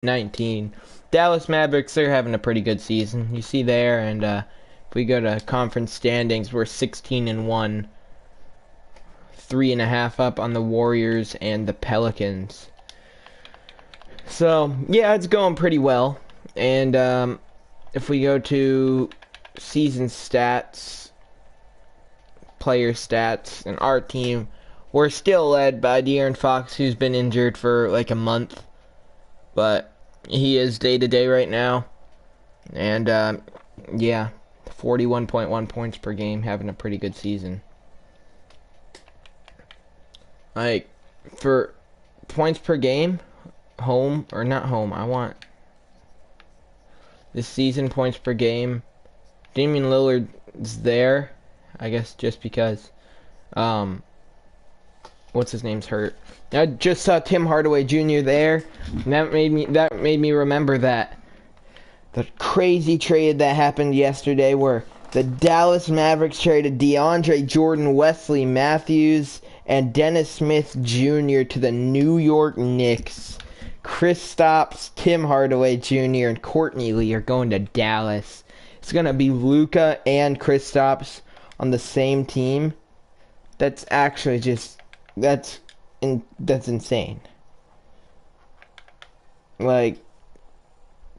19. Dallas Mavericks, they're having a pretty good season. You see there, and if we go to conference standings, we're 16-1, 3.5 up on the Warriors and the Pelicans. So yeah, it's going pretty well. And if we go to season stats, player stats, and our team, we're still led by De'Aaron Fox, who's been injured for like a month, but he is day-to-day right now. And yeah, 41.1 points per game, having a pretty good season. Like, for points per game, home, or not home, I want this season points per game. Damian Lillard's there, I guess, just because what's his name's hurt. I just saw Tim Hardaway Jr. there, and that made me remember that the crazy trade that happened yesterday, where the Dallas Mavericks traded DeAndre Jordan, Wesley Matthews, and Dennis Smith Jr. to the New York Knicks. Kristaps, Tim Hardaway Jr., and Courtney Lee are going to Dallas. It's gonna be Luka and Kristaps on the same team. That's actually just that's insane. Like,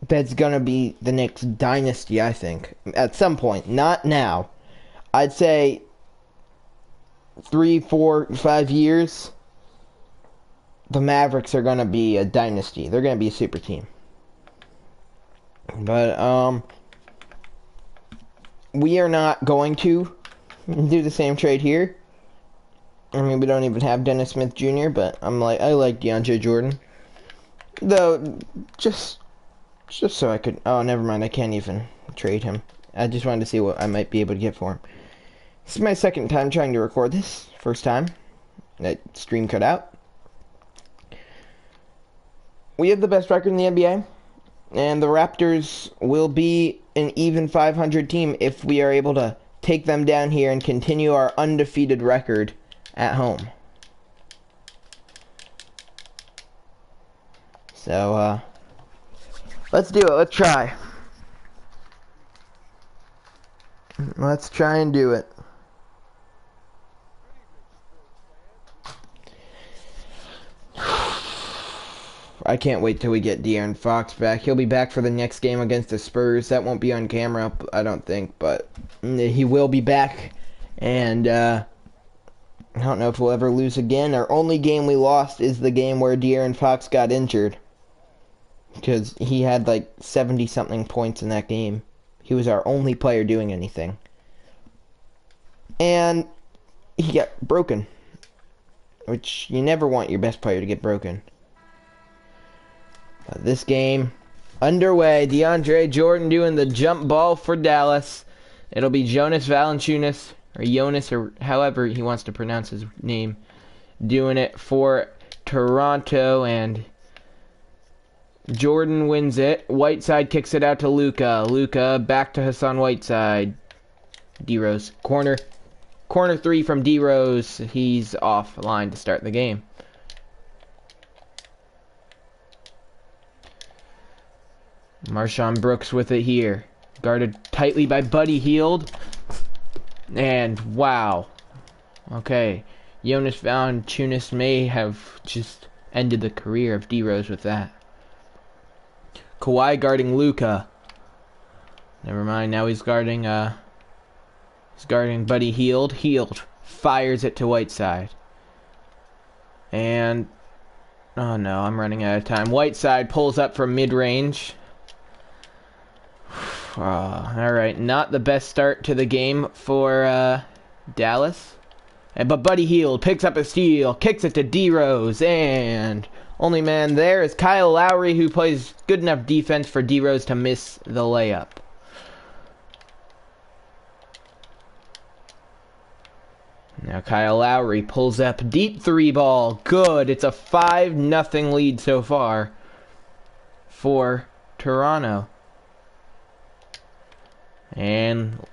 that's gonna be the next dynasty, I think, at some point. Not now. I'd say 3, 4, 5 years, the Mavericks are gonna be a dynasty. They're gonna be a super team. But we are not going to do the same trade here. I mean, we don't even have Dennis Smith Jr., but I like DeAndre Jordan. Though, just so I could... Oh, never mind. I can't even trade him. I just wanted to see what I might be able to get for him. This is my second time trying to record this. First time. That stream cut out. We have the best record in the NBA. And the Raptors will be an even 500 team if we are able to take them down here and continue our undefeated record at home. So, let's do it. Let's try. Let's try and do it. I can't wait till we get De'Aaron Fox back. He'll be back for the next game against the Spurs. That won't be on camera, I don't think, but he will be back. And I don't know if we'll ever lose again. Our only game we lost is the game where De'Aaron Fox got injured, because he had like 70-something points in that game. He was our only player doing anything. And he got broken, which you never want your best player to get broken. This game underway. DeAndre Jordan doing the jump ball for Dallas. It'll be Jonas Valanciunas, or Jonas, or however he wants to pronounce his name, doing it for Toronto, and Jordan wins it. Whiteside kicks it out to Luka. Luka back to Hassan Whiteside. D-Rose. Corner 3 from D-Rose. He's offline to start the game. Marshawn Brooks with it here. Guarded tightly by Buddy Hield. And wow. Okay. Jonas Valanciunas may have just ended the career of D-Rose with that. Kawhi guarding Luka. Never mind. Now he's guarding Buddy Hield. Hield fires it to Whiteside. And oh no, I'm running out of time. Whiteside pulls up from mid-range. Alright, not the best start to the game for Dallas. But Buddy Hield picks up a steal, kicks it to D-Rose, and only man there is Kyle Lowry, who plays good enough defense for D-Rose to miss the layup. Now Kyle Lowry pulls up deep 3 ball. Good. It's a 5-0 lead so far for Toronto. And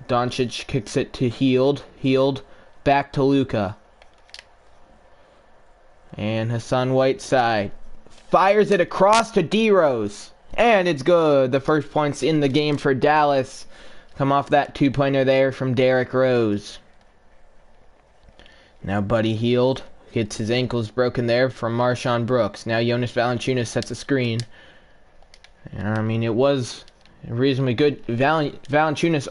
Doncic kicks it to Hield. Hield back to Luka. And Hassan Whiteside fires it across to D-Rose. And it's good. The first points in the game for Dallas come off that two-pointer there from Derrick Rose. Now Buddy Hield gets his ankles broken there from Marshawn Brooks. Now Jonas Valanciunas sets a screen. And, I mean, it was reasonably good. Valanciunas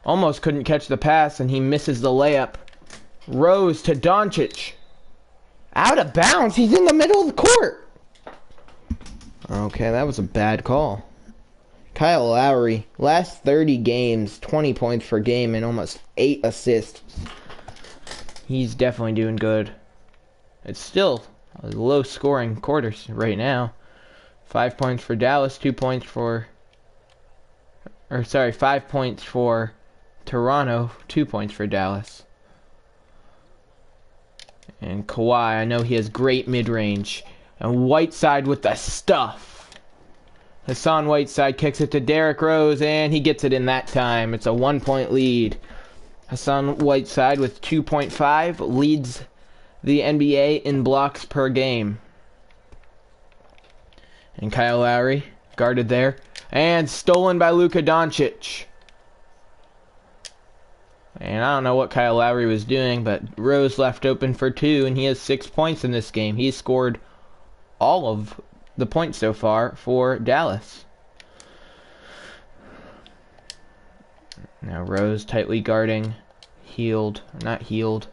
almost couldn't catch the pass, and he misses the layup. Rose to Doncic. Out of bounds. He's in the middle of the court. Okay, that was a bad call. Kyle Lowry, last 30 games, 20 points per game and almost 8 assists. He's definitely doing good. It's still a low-scoring quarter right now. 5 points for Dallas, 2 points for... 5 points for Toronto, 2 points for Dallas. And Kawhi, I know he has great mid-range. And Whiteside with the stuff. Hassan Whiteside kicks it to Derrick Rose, and he gets it in that time. It's a 1-point lead. Hassan Whiteside with 2.5 leads the NBA in blocks per game. And Kyle Lowry guarded there. And stolen by Luka Doncic. And I don't know what Kyle Lowry was doing, but Rose left open for 2, and he has 6 points in this game. He's scored all of the points so far for Dallas. Now Rose tightly guarding not Hield.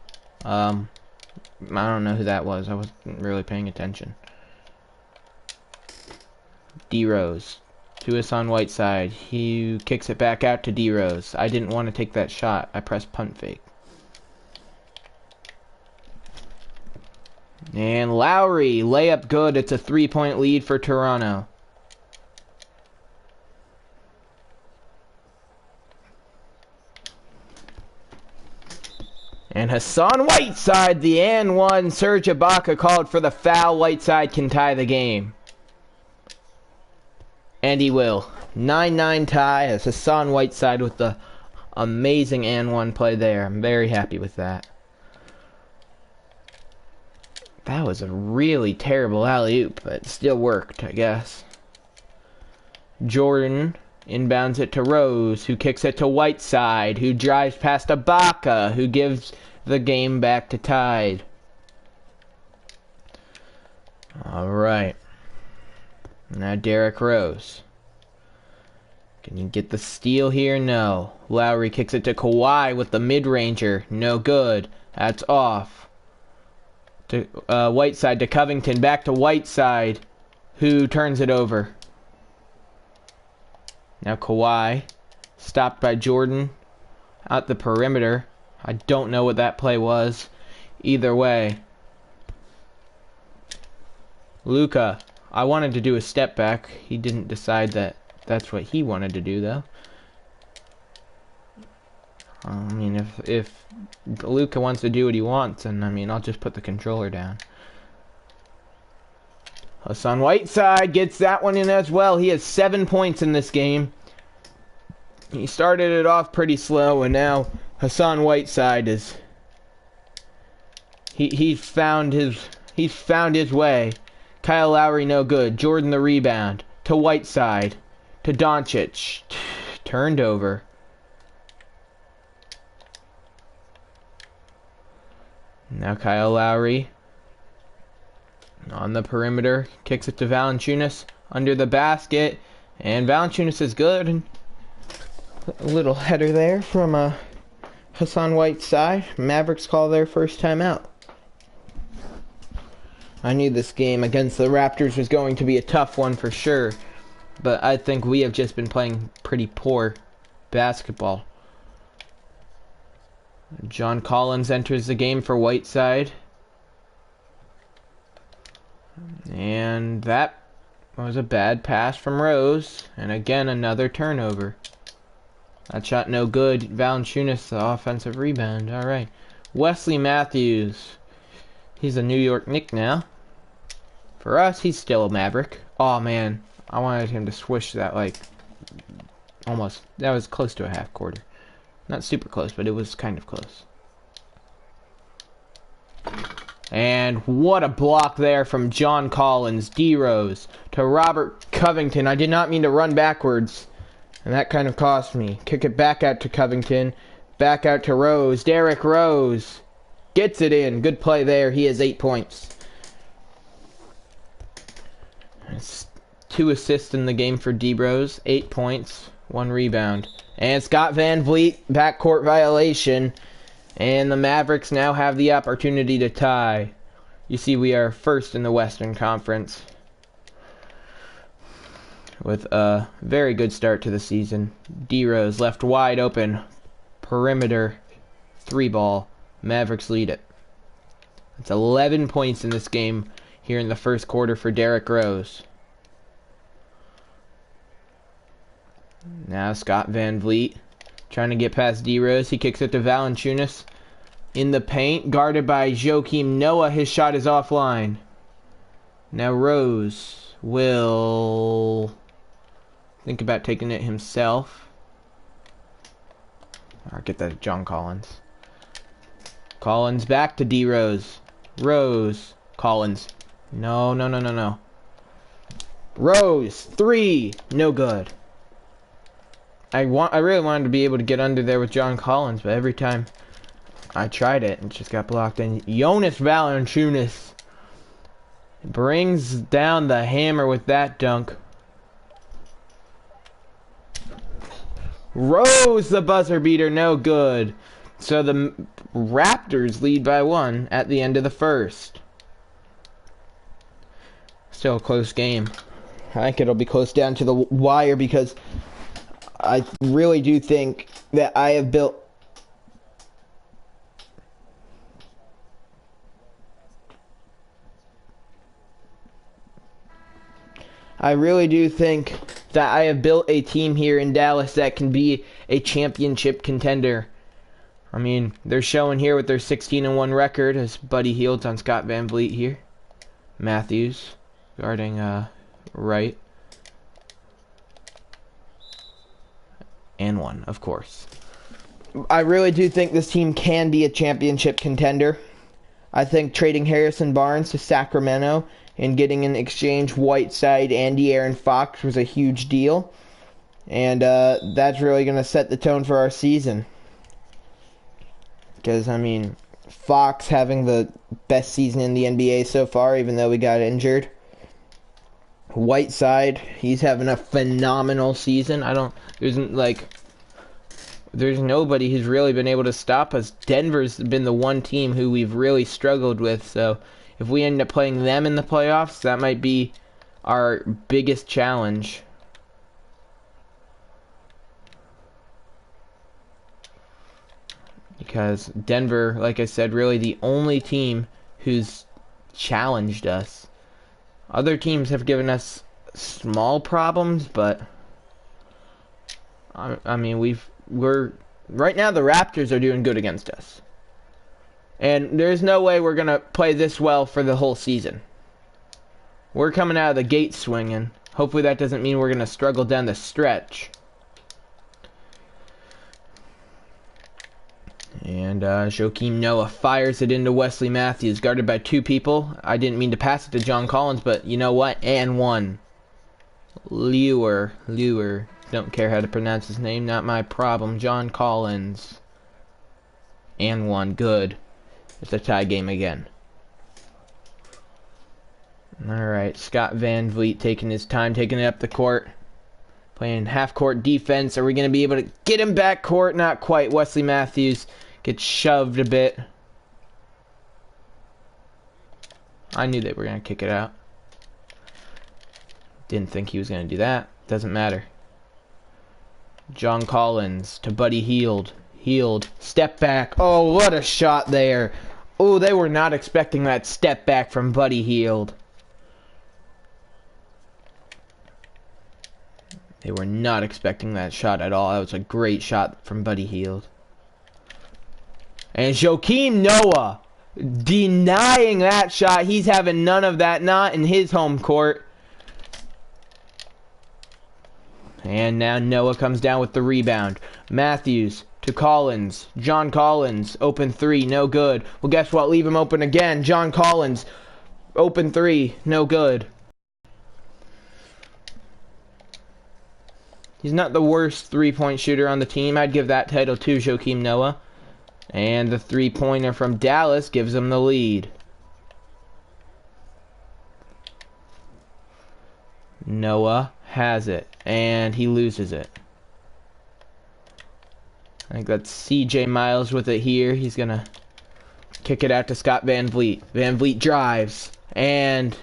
I don't know who that was. I wasn't really paying attention. D-Rose to Hassan Whiteside. He kicks it back out to D-Rose. I didn't want to take that shot. I pressed punt fake. And Lowry, layup good. It's a 3-point lead for Toronto. And Hassan Whiteside, the and one. Serge Ibaka called for the foul. Whiteside can tie the game. And he will. 9-9 tie as Hassan Whiteside with the amazing and one play there. I'm very happy with that. That was a really terrible alley-oop, but it still worked, I guess. Jordan inbounds it to Rose, who kicks it to Whiteside, who drives past Ibaka, who gives the game back to Tide. Alright. Now Derrick Rose. Can you get the steal here? No. Lowry kicks it to Kawhi with the mid-ranger. No good. That's off. To Whiteside to Covington. Back to Whiteside, who turns it over. Now Kawhi. Stopped by Jordan. Out the perimeter. I don't know what that play was. Either way. Luka. I wanted to do a step back. He didn't decide that that's what he wanted to do, though. I mean, if Luka wants to do what he wants, and I mean, I'll just put the controller down. Hassan Whiteside gets that one in as well. He has 7 points in this game. He started it off pretty slow, and now Hassan Whiteside is he's found his way. Kyle Lowry no good. Jordan the rebound to Whiteside to Doncic. Turned over. Now Kyle Lowry on the perimeter, kicks it to Valanciunas under the basket, and Valanciunas is good. And a little header there from Hassan Whiteside. Mavericks call their first timeout. I knew this game against the Raptors was going to be a tough one for sure, but I think we have just been playing pretty poor basketball. John Collins enters the game for Whiteside. And that was a bad pass from Rose. And again, another turnover. That shot no good. Valanciunas, the offensive rebound. Alright. Wesley Matthews. He's a New York Knick now. For us, he's still a Maverick. Oh man, I wanted him to swish that like almost. That was close to a half quarter. Not super close, but it was kind of close. And what a block there from John Collins. D-Rose to Robert Covington. I did not mean to run backwards. And that kind of cost me. Kick it back out to Covington. Back out to Rose. Derrick Rose gets it in. Good play there. He has 8 points. 2 assists in the game for D-Rose. 8 points. 1 rebound. And Scott Van Vliet, backcourt violation. And the Mavericks now have the opportunity to tie. You see, we are first in the Western Conference, with a very good start to the season. D-Rose left wide open. Perimeter 3-ball. Mavericks lead it. It's 11 points in this game here in the first quarter for Derrick Rose. Now Scott Van Vliet trying to get past D-Rose. He kicks it to Valanciunas in the paint, guarded by Joakim Noah. His shot is offline. Now Rose will think about taking it himself. Or get that to John Collins. Collins back to D-Rose. Rose. Collins. No. Rose. 3. No good. I really wanted to be able to get under there with John Collins, but every time I tried it, it just got blocked. And Jonas Valanciunas brings down the hammer with that dunk. Rose, the buzzer beater, no good. So the Raptors lead by 1 at the end of the first. Still a close game. I think it'll be close down to the wire because I really do think that I have built a team here in Dallas that can be a championship contender. I mean, they're showing here with their 16-1 record as Buddy Hield's on Scott Van Vliet here. Matthews guarding right. And 1, of course. I really do think this team can be a championship contender. I think trading Harrison Barnes to Sacramento and getting in exchange Whiteside and De'Aaron Fox was a huge deal. And that's really going to set the tone for our season. Because, I mean, Fox having the best season in the NBA so far, even though we got injured. Whiteside, he's having a phenomenal season. There's nobody who's really been able to stop us. Denver's been the one team who we've really struggled with, so if we end up playing them in the playoffs, that might be our biggest challenge. Because Denver, like I said, really the only team who's challenged us. Other teams have given us small problems, but I mean, we're right now the Raptors are doing good against us. And there's no way we're going to play this well for the whole season. We're coming out of the gate swinging. Hopefully that doesn't mean we're going to struggle down the stretch. And Joakim Noah fires it into Wesley Matthews, guarded by 2 people. I didn't mean to pass it to John Collins, but you know what? And 1. Lure. Don't care how to pronounce his name, not my problem. John Collins. And 1. Good. It's a tie game again. Alright, Scott Van Vliet taking his time, taking it up the court. Playing half-court defense. Are we going to be able to get him back court? Not quite. Wesley Matthews gets shoved a bit. I knew they were going to kick it out. Didn't think he was going to do that. Doesn't matter. John Collins to Buddy Hield. Hield. Step back. Oh, what a shot there. Oh, they were not expecting that step back from Buddy Hield. They were not expecting that shot at all. That was a great shot from Buddy Hield. And Joakim Noah denying that shot. He's having none of that. Not in his home court. And now Noah comes down with the rebound. Matthews to Collins. John Collins, open three, no good. Well, guess what? Leave him open again. John Collins, open three, no good. He's not the worst three-point shooter on the team. I'd give that title to Joakim Noah. And the three-pointer from Dallas gives him the lead. Noah has it, and he loses it. I think that's CJ Miles with it here. He's going to kick it out to Scott Van Vliet. Van Vliet drives, and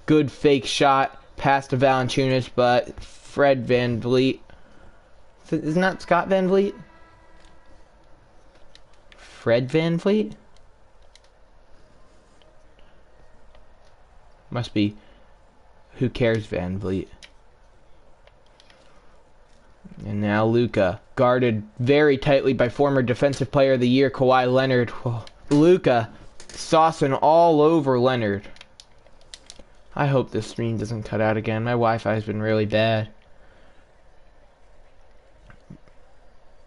good fake shot past to Valanciunas, but Fred Van Vliet. Isn't that Scott Van Vliet? Fred Van Vliet? Must be Who Cares Van Vliet. And now Luka, guarded very tightly by former Defensive Player of the Year Kawhi Leonard. Luka saucing all over Leonard. I hope this stream doesn't cut out again. My Wi-Fi has been really bad.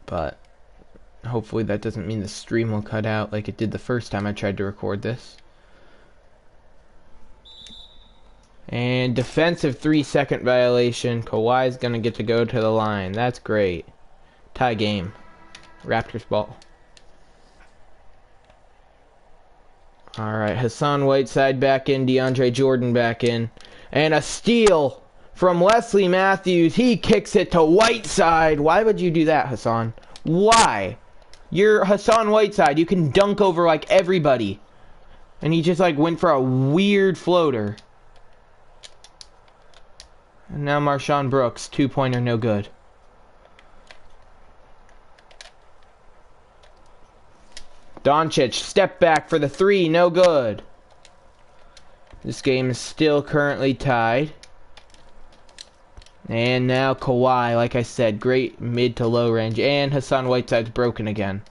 But hopefully that doesn't mean the stream will cut out like it did the first time I tried to record this. And defensive 3-second violation. Kawhi's going to get to go to the line. That's great. Tie game. Raptors ball. Alright, Hassan Whiteside back in. DeAndre Jordan back in. And a steal from Wesley Matthews. He kicks it to Whiteside. Why would you do that, Hassan? Why? You're Hassan Whiteside. You can dunk over like everybody. And he just like went for a weird floater. And now Marshawn Brooks, two-pointer, no good. Doncic, step back for the three, no good. This game is still currently tied. And now Kawhi, like I said, great mid to low range. And Hassan Whiteside's broken again.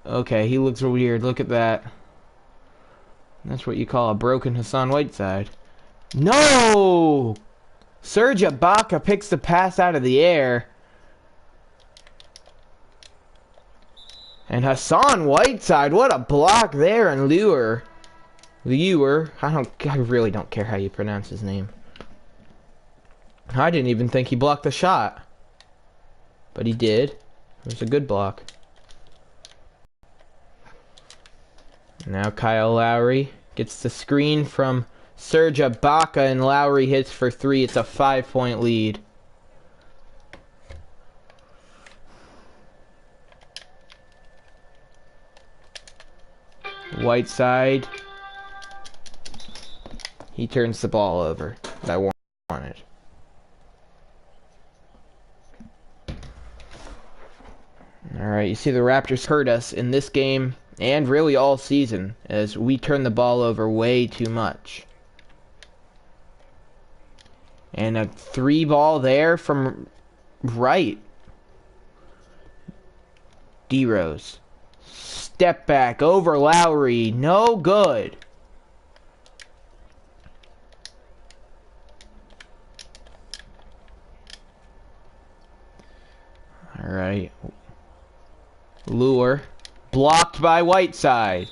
Okay, he looks weird. Look at that. That's what you call a broken Hassan Whiteside. No! Serge Ibaka picks the pass out of the air. And Hassan Whiteside, what a block there, and Lure. I really don't care how you pronounce his name. I didn't even think he blocked the shot. But he did. It was a good block. Now Kyle Lowry gets the screen from Serge Ibaka, and Lowry hits for three. It's a 5-point lead. Whiteside. He turns the ball over. I wanted. Alright, you see the Raptors hurt us in this game and really all season as we turn the ball over way too much. And a three ball there from right. D-Rose. Step back over Lowry. No good. Alright. Lure. Blocked by Whiteside.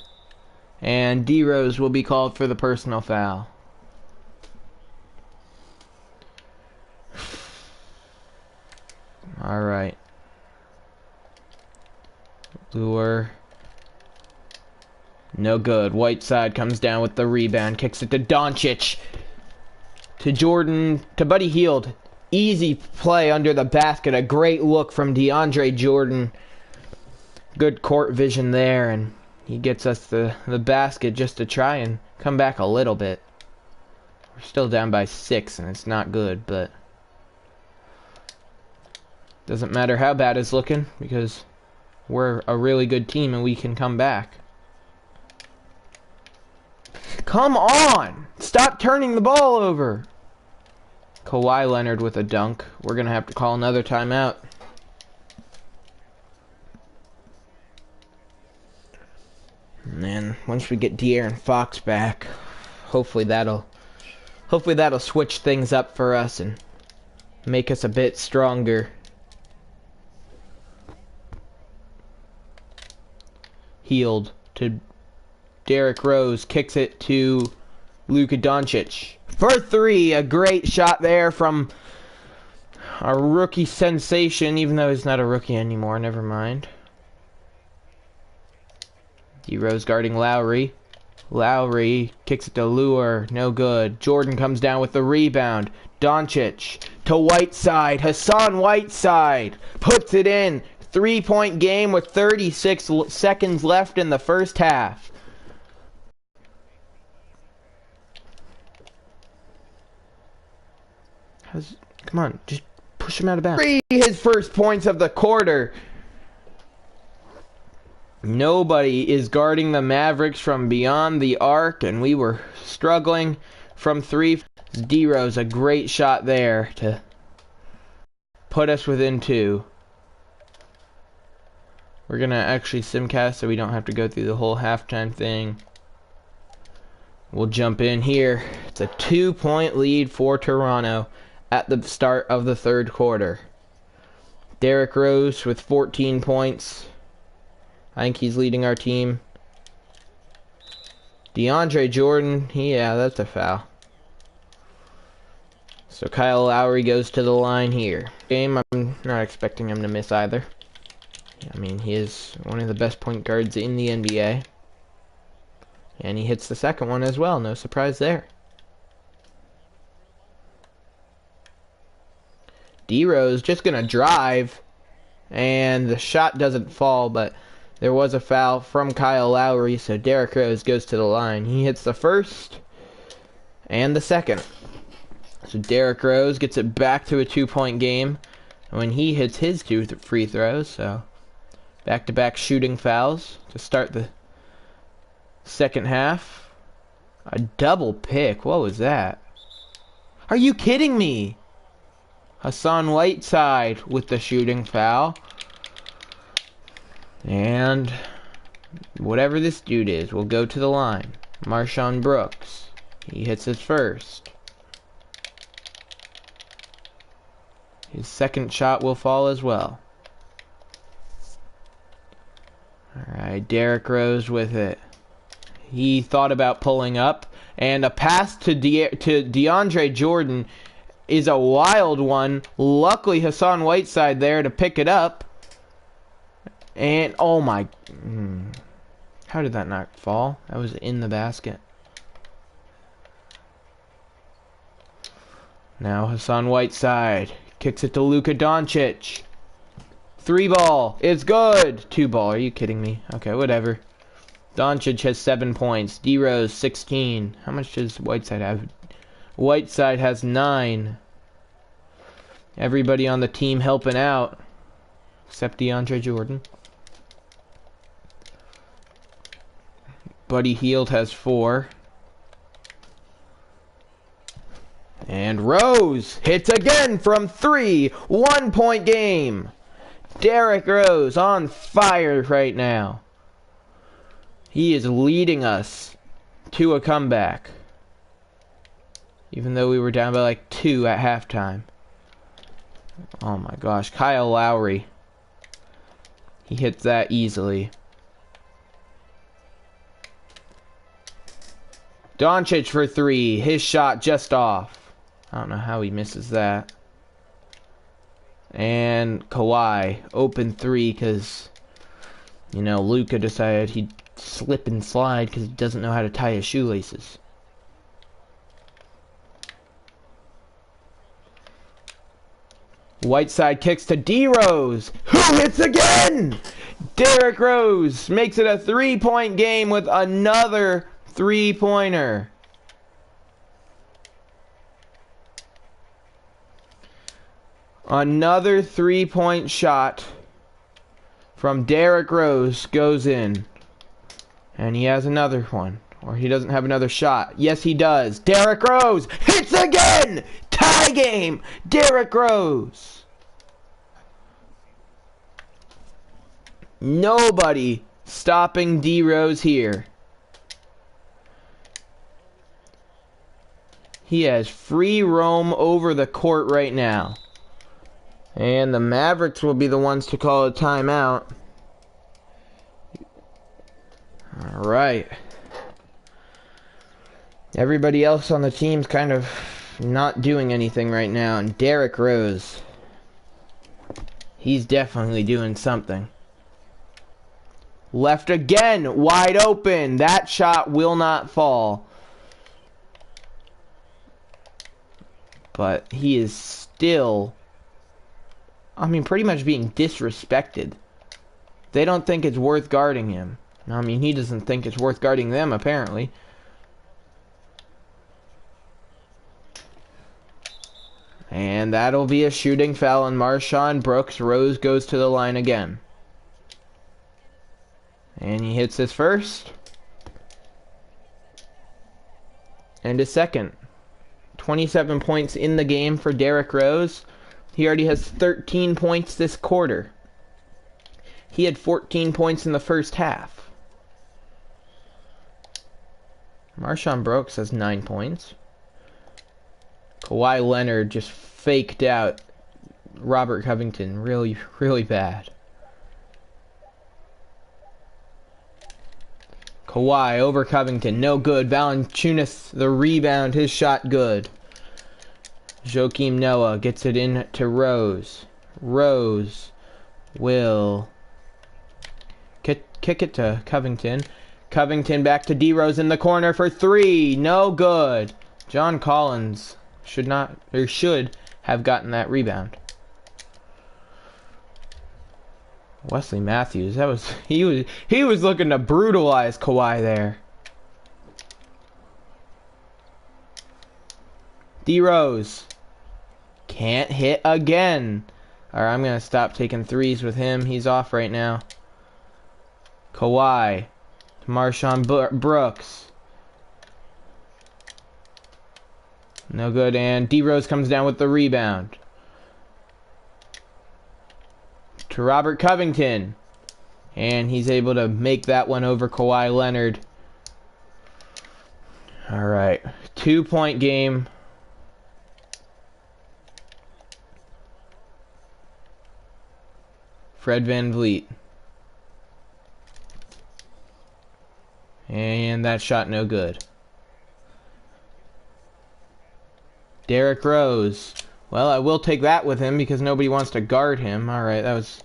And D-Rose will be called for the personal foul. Alright. Lure. No good. Whiteside comes down with the rebound. Kicks it to Doncic. To Jordan. To Buddy Hield. Easy play under the basket. A great look from DeAndre Jordan. Good court vision there. And he gets us the basket just to try and come back a little bit. We're still down by 6 and it's not good, but doesn't matter how bad it's looking because we're a really good team and we can come back. Come on! Stop turning the ball over! Kawhi Leonard with a dunk. We're going to have to call another timeout. And then once we get De'Aaron Fox back, hopefully that'll switch things up for us and make us a bit stronger. Healed to Derrick Rose. Kicks it to Luka Doncic. For three, a great shot there from a rookie sensation, even though he's not a rookie anymore. Never mind. D. Rose guarding Lowry. Lowry kicks it to Lure. No good. Jordan comes down with the rebound. Doncic to Whiteside. Hassan Whiteside puts it in. 3-point game with 36 seconds left in the first half. Come on, just push him out of bounds. His first points of the quarter. Nobody is guarding the Mavericks from beyond the arc, and we were struggling from three. D-Rose, a great shot there to put us within two. We're going to actually simcast so we don't have to go through the whole halftime thing. We'll jump in here. It's a 2-point lead for Toronto at the start of the third quarter. Derrick Rose with 14 points. I think he's leading our team. DeAndre Jordan, yeah, that's a foul. So Kyle Lowry goes to the line here. I'm not expecting him to miss either. I mean, he is one of the best point guards in the NBA. And he hits the second one as well. No surprise there. D-Rose just going to drive. And the shot doesn't fall, but there was a foul from Kyle Lowry. So Derrick Rose goes to the line. He hits the first and the second. So Derrick Rose gets it back to a 2-point game when he hits his 2 free throws. So back-to-back shooting fouls to start the second half. A double pick. What was that? Are you kidding me? Hassan Whiteside with the shooting foul. And whatever this dude is will go to the line. Marshawn Brooks. He hits his first. His second shot will fall as well. Alright, Derrick Rose with it. He thought about pulling up. And a pass to DeAndre Jordan is a wild one. Luckily, Hassan Whiteside there to pick it up. And, oh my... How did that not fall? That was in the basket. Now Hassan Whiteside kicks it to Luka Doncic. 3 ball. It's good. 2 ball. Are you kidding me? Okay, whatever. Doncic has 7 points. D-Rose 16. How much does Whiteside have? Whiteside has 9. Everybody on the team helping out. Except DeAndre Jordan. Buddy Hield has 4. And Rose hits again from 3. 1-point game. Derrick Rose on fire right now. He is leading us to a comeback. Even though we were down by like 2 at halftime. Oh my gosh. Kyle Lowry. He hits that easily. Doncic for 3. His shot just off. I don't know how he misses that. And Kawhi, open 3 because, you know, Luka decided he'd slip and slide because he doesn't know how to tie his shoelaces. Whiteside kicks to D-Rose, who hits again! Derrick Rose makes it a 3-point game with another 3-pointer. Another 3-point shot from Derrick Rose goes in. And he has another one. Or he doesn't have another shot. Yes, he does. Derrick Rose hits again! Tie game! Derrick Rose. Nobody stopping D-Rose here. He has free roam over the court right now. And the Mavericks will be the ones to call a timeout. All right. Everybody else on the team's kind of not doing anything right now, and Derrick Rose, he's definitely doing something. Left again, wide open. That shot will not fall. But he is still, I mean, pretty much being disrespected. They don't think it's worth guarding him. I mean, he doesn't think it's worth guarding them, apparently. And that'll be a shooting foul on Marshawn Brooks. Rose goes to the line again. And he hits his first. And his second. 27 points in the game for Derrick Rose. He already has 13 points this quarter. He had 14 points in the first half. Marshawn Brooks has 9 points. Kawhi Leonard just faked out Robert Covington really, really bad. Kawhi over Covington, no good. Valanciunas, the rebound, his shot good. Joakim Noah gets it in to Rose. Rose will kick it to Covington. Covington back to D Rose in the corner for three. No good. John Collins should have gotten that rebound. Wesley Matthews, he was looking to brutalize Kawhi there. D Rose can't hit again. Alright, I'm gonna stop taking threes with him. He's off right now. Kawhi to Marshawn Brooks. No good, and D Rose comes down with the rebound. To Robert Covington. And he's able to make that one over Kawhi Leonard. Alright. 2-point game. Fred VanVleet. And that shot no good. Derrick Rose. Well, I will take that with him because nobody wants to guard him. Alright, that was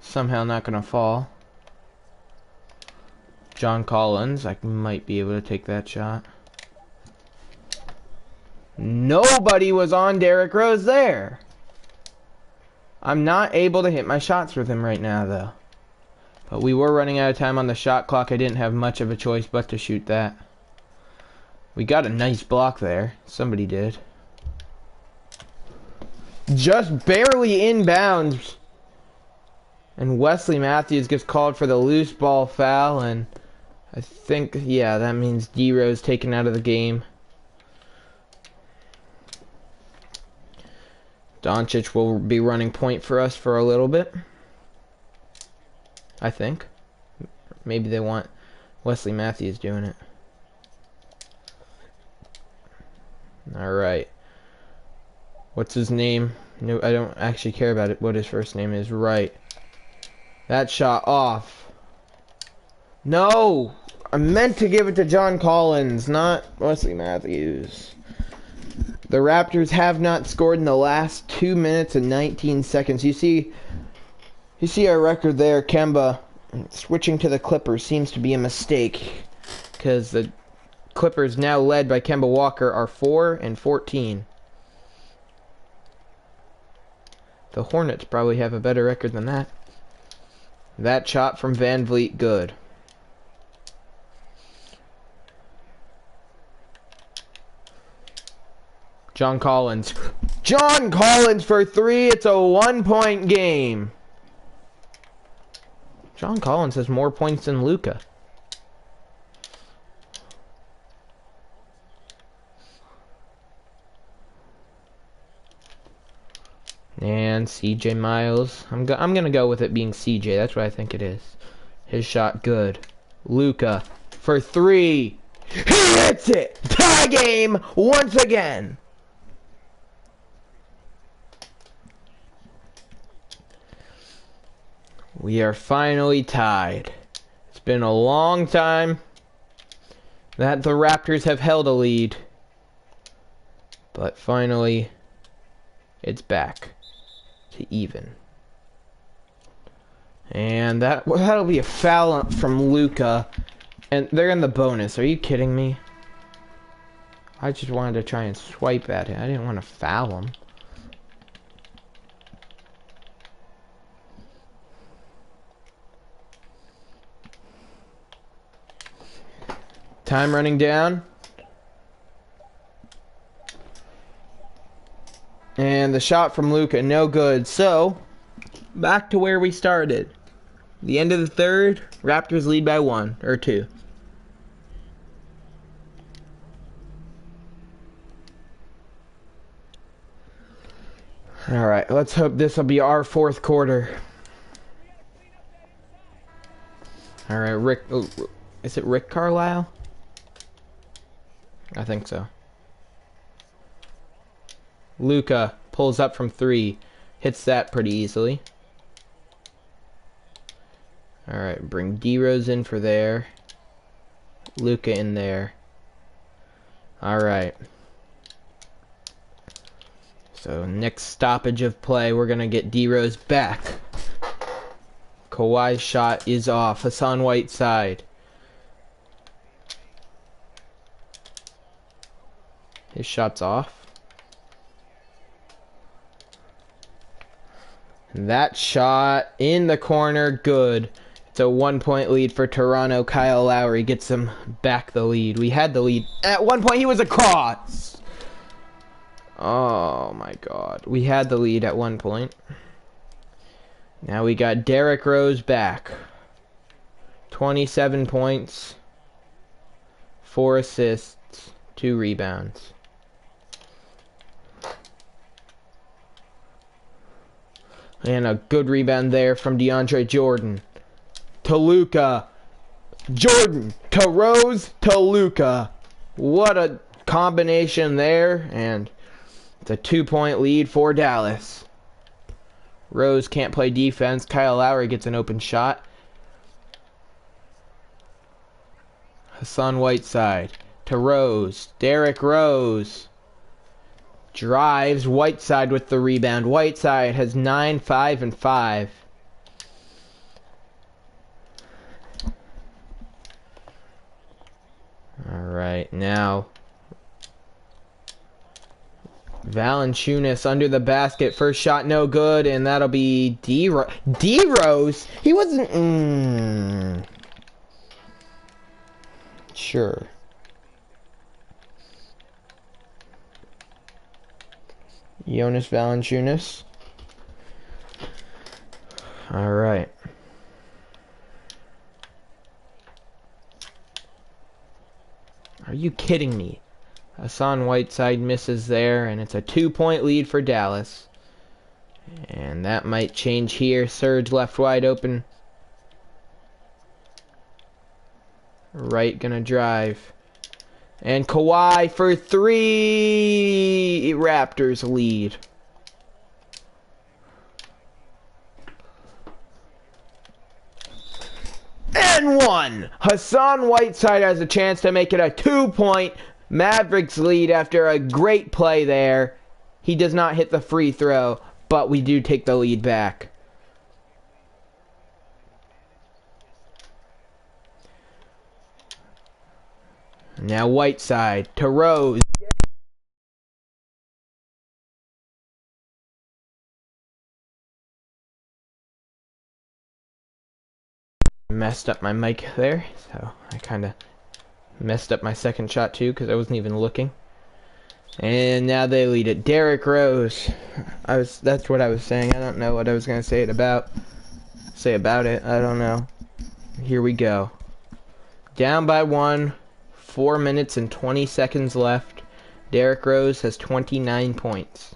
somehow not going to fall. John Collins. I might be able to take that shot. Nobody was on Derrick Rose there. I'm not able to hit my shots with him right now, though. But we were running out of time on the shot clock. I didn't have much of a choice but to shoot that. We got a nice block there. Somebody did. Just barely inbounds. And Wesley Matthews gets called for the loose ball foul. And I think, yeah, that means D Rose taken out of the game. Doncic will be running point for us for a little bit. I think. Maybe they want Wesley Matthews doing it. Alright. What's his name? No, I don't actually care about it. What his first name is. Right. That shot off. No! I meant to give it to John Collins, not Wesley Matthews. The Raptors have not scored in the last 2 minutes and 19 seconds. You see our record there, Kemba. Switching to the Clippers seems to be a mistake because the Clippers, now led by Kemba Walker, are 4-14. The Hornets probably have a better record than that. That shot from VanVleet, good. John Collins. John Collins for three. It's a 1-point game. John Collins has more points than Luka. And CJ Miles. I'm gonna go with it being CJ. That's what I think it is. His shot good. Luka for three. He hits it. Tie game once again. We are finally tied. It's been a long time that the Raptors have held a lead. But finally, it's back to even. And that'll be a foul from Luka. And they're in the bonus. Are you kidding me? I just wanted to try and swipe at it. I didn't want to foul him. Time running down. And the shot from Luka, no good. So, back to where we started. The end of the third, Raptors lead by 1 or 2. Alright, let's hope this will be our fourth quarter. Alright, Rick... Oh, is it Rick Carlisle? I think so. Luka pulls up from 3. Hits that pretty easily. Alright, bring D-Rose in for there. Luka in there. Alright. So, next stoppage of play, we're going to get D-Rose back. Kawhi's shot is off. Hassan Whiteside. His shot's off. And that shot in the corner, good. It's a 1-point lead for Toronto. Kyle Lowry gets them back the lead. We had the lead. At one point, he was across. Oh my god. We had the lead at one point. Now we got Derrick Rose back. 27 points. 4 assists. 2 rebounds. And a good rebound there from DeAndre Jordan. To Luka. Jordan. To Rose. To Luka. What a combination there. And it's a 2-point lead for Dallas. Rose can't play defense. Kyle Lowry gets an open shot. Hassan Whiteside. To Rose. Derrick Rose. Drives. Whiteside with the rebound. Whiteside has 9, 5, and 5. Alright, now Valanciunas under the basket. First shot no good, and that'll be D-Rose? He wasn't... Sure. Jonas Valanciunas. Alright. Are you kidding me? Hassan Whiteside misses there, and it's a 2-point lead for Dallas. And that might change here. Serge left wide open. Wright gonna drive. And Kawhi for 3. Raptors lead. And 1. Hassan Whiteside has a chance to make it a 2-point Mavericks lead after a great play there. He does not hit the free throw, but we do take the lead back. Now Whiteside to Rose. Messed up my mic there, so I kind of messed up my second shot too because I wasn't even looking. And now they lead it. Derrick Rose. That's what I was saying. I don't know what I was gonna say about it. I don't know. Here we go. Down by 1. 4 minutes and 20 seconds left. Derrick Rose has 29 points.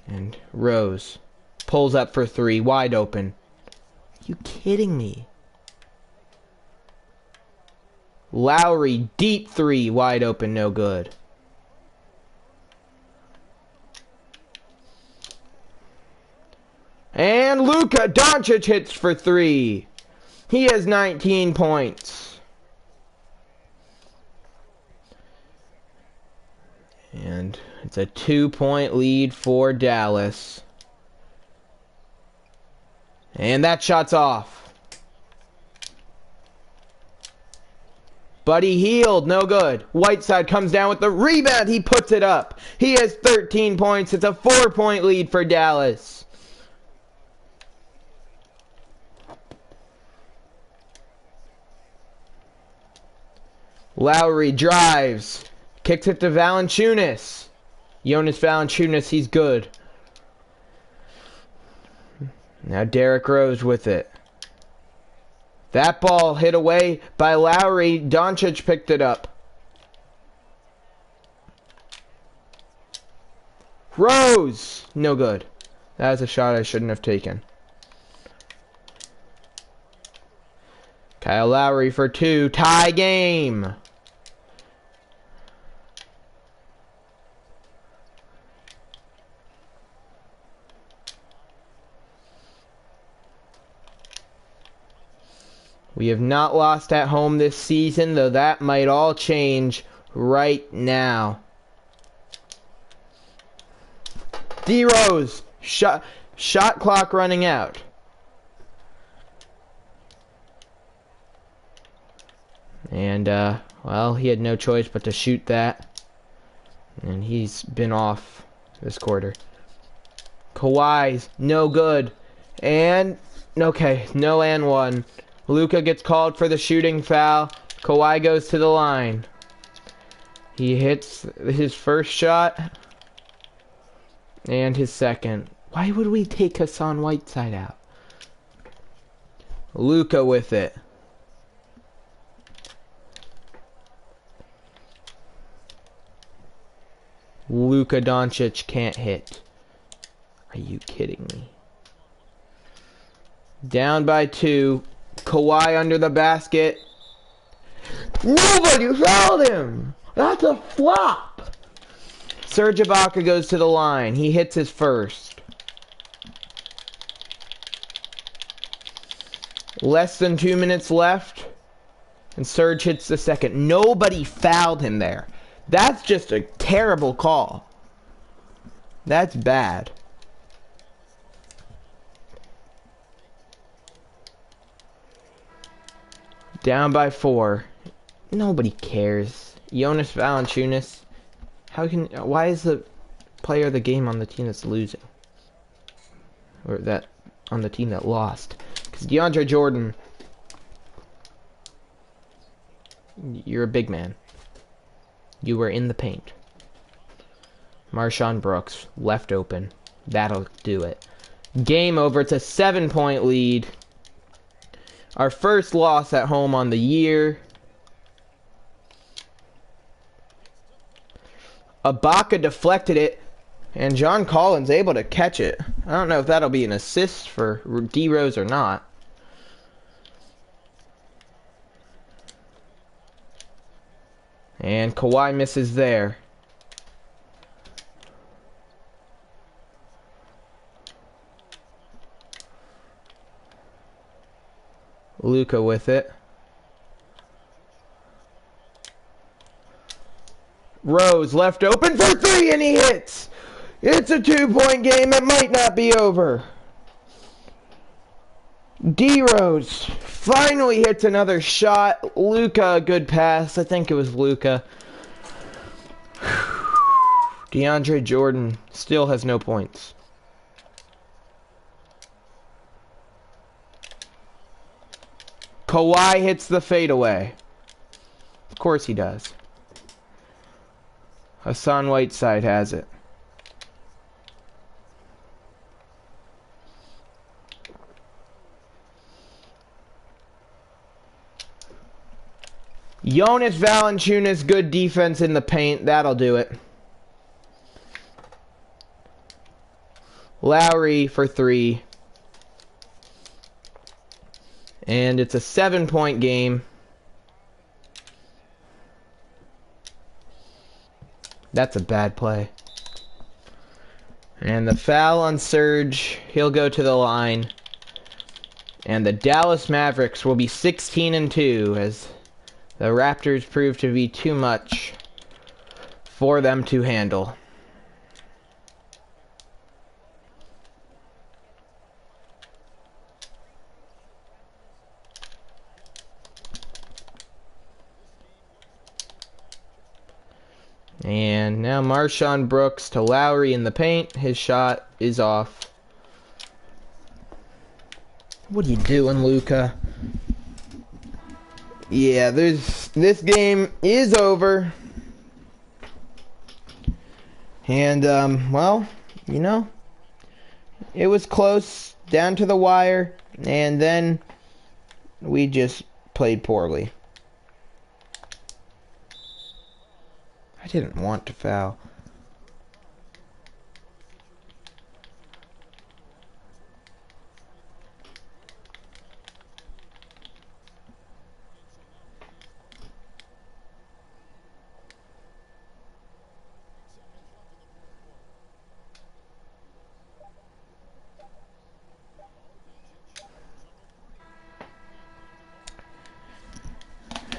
And Rose pulls up for 3, wide open. Are you kidding me? Lowry, deep 3, wide open, no good. And Luka Doncic hits for 3. He has 19 points. And it's a 2-point lead for Dallas. And that shot's off. Buddy Hield, no good. Whiteside comes down with the rebound. He puts it up. He has 13 points. It's a 4-point lead for Dallas. Lowry drives. Kicks it to Valanciunas. Jonas Valanciunas, he's good. Now Derrick Rose with it. That ball hit away by Lowry. Doncic picked it up. Rose! No good. That was a shot I shouldn't have taken. Kyle Lowry for 2. Tie game. We have not lost at home this season, though that might all change right now. D Rose, shot clock running out. And well, he had no choice but to shoot that. And he's been off this quarter. Kawhi's no good. And okay, no and one. Luka gets called for the shooting foul. Kawhi goes to the line. He hits his first shot and his second. Why would we take Hassan Whiteside out? Luka with it. Luka Doncic can't hit. Are you kidding me? Down by 2. Kawhi under the basket. Nobody fouled him! That's a flop! Serge Ibaka goes to the line. He hits his first. Less than 2 minutes left. And Serge hits the second. Nobody fouled him there. That's just a terrible call. That's bad. Down by 4. Nobody cares. Jonas Valanciunas. Why is the player of the game on the team that's losing? Or that on the team that lost? Because DeAndre Jordan, you're a big man. You were in the paint. Marshawn Brooks left open. That'll do it. Game over. It's a 7-point lead. Our first loss at home on the year. Ibaka deflected it, and John Collins able to catch it. I don't know if that'll be an assist for D Rose or not. And Kawhi misses there. Luka with it. Rose left open for 3 and he hits. It's a 2-point game. It might not be over. D Rose finally hits another shot. Luka, good pass. I think it was Luka. DeAndre Jordan still has no points. Kawhi hits the fadeaway. Of course he does. Hassan Whiteside has it. Jonas Valanciunas, good defense in the paint. That'll do it. Lowry for 3. And it's a 7-point game. That's a bad play. And the foul on Serge. He'll go to the line. And the Dallas Mavericks will be 16-2 as the Raptors prove to be too much for them to handle. And now Marshawn Brooks to Lowry in the paint. His shot is off. What are you doing, Luka? Yeah, this game is over. And, well, you know, it was close, down to the wire, and then we just played poorly. I didn't want to foul.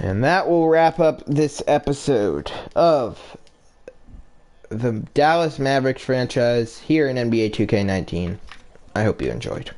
And that will wrap up this episode of the Dallas Mavericks franchise here in NBA 2K19. I hope you enjoyed.